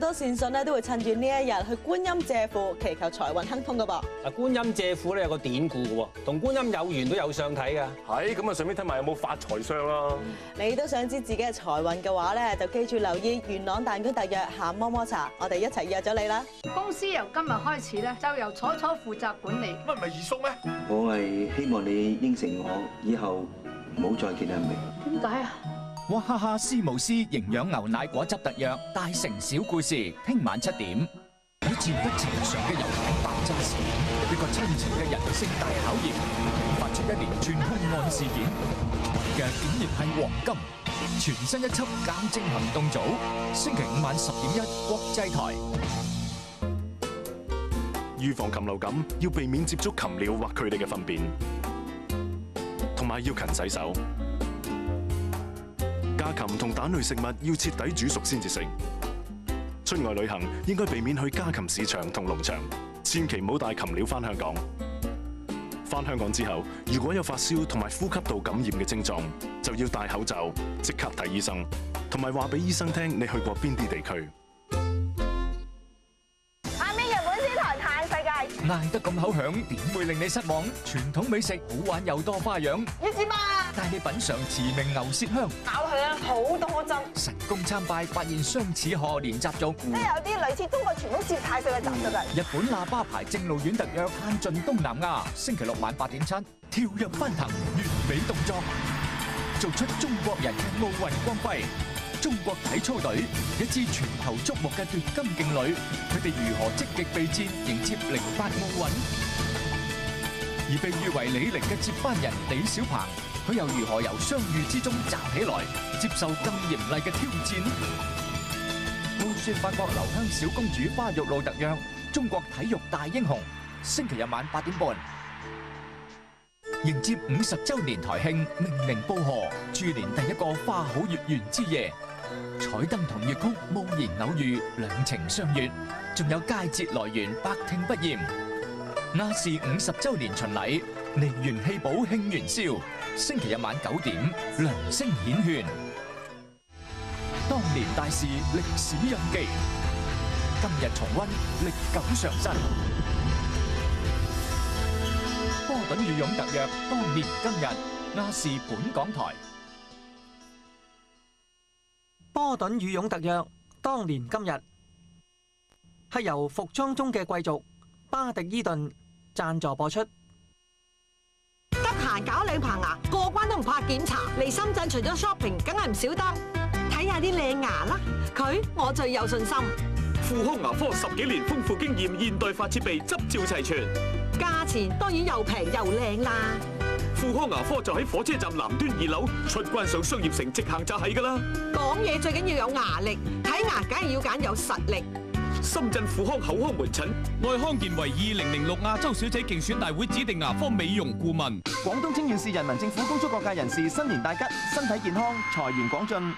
多善信咧都會趁住呢一日去觀音借庫，祈求財運亨通噶噃。嗱，觀音借庫咧有個典故嘅喎，同觀音有緣都有相睇㗎。係咁啊，順便睇埋有冇發財相啦。你都想知自己嘅財運嘅話咧，就記住留意元朗蛋卷特約鹹摸摸茶，我哋一齊約咗你啦。公司由今日開始咧，就由楚楚負責管理。乜唔係二叔咩？我係希望你應承我，以後唔好再見阿明。點解啊？娃哈哈斯慕斯營養牛奶果汁特約大城小故事，聽晚7點。喺似不尋常嘅遊艇爆炸事件，一個親情嘅人性大考驗，發出一連串兇案事件，嘅竟然係黃金。全新一輯鑑證行動組，星期5晚10.1國際台。預防禽流感要避免接觸禽鳥或佢哋嘅糞便，同埋要勤洗手。家禽同蛋類食物要徹底煮熟先至食。出外旅行應該避免去家禽市場同農場，千祈唔好帶禽鳥返香港。返香港之後，如果有發燒同埋呼吸道感染嘅症狀，就要戴口罩，即刻睇醫生，同埋話俾醫生聽你去過邊啲地區。嗌得咁口響，點會令你失望？傳統美食好玩又多花樣，一支嘛，帶你品嚐馳名牛舌香，咬落去啊，好多汁。神功參拜，發現相似賀年習俗，即係有啲類似中國傳統接太歲嘅習俗啊。日本喇叭牌正路丸特約慳盡東南亞，星期6晚8.7，跳入翻騰，完美動作，做出中國人嘅奧運光輝。中國體操隊一支全球矚目嘅奪金勁旅，佢哋如何積極備戰迎接08奧運？而被譽為李寧嘅接班人李小鵬，佢又如何由相遇之中站起來，接受更嚴厲嘅挑戰？傲雪法國留香小公主花玉露特約中國體育大英雄，星期日晚8點半。迎接50週年台慶，命名報賀，駐年第一個花好月圓之夜，彩燈同粵曲驀然偶遇，兩情相悅，仲有佳節來源，百聽不厭。亞視50週年巡禮，梨園戲寶慶元宵，星期日晚9點，良聲顯勸。當年大事，歷史印記，今日重溫，歷久常新。波頓羽絨特約當年今日，亞視本港台。波頓羽絨特約當年今日係由服裝中嘅貴族巴迪伊頓贊助播出。得閒搞兩棚牙，過關都唔怕檢查。嚟深圳除咗 shopping， 梗係唔少得睇下啲靚牙啦。佢我最有信心。富康牙科10幾年豐富經驗，現代化設備執照齊全。價錢當然又平又靚啦！富康牙科就喺火車站南端2樓，出關上商業城直行就係㗎啦。講嘢最緊要有牙力，睇牙梗係要揀有實力。深圳富康口腔門診，愛康健為2006亞洲小姐競選大會指定牙科美容顧問。廣東清遠市人民政府恭祝各界人士新年大吉，身體健康，財源廣進。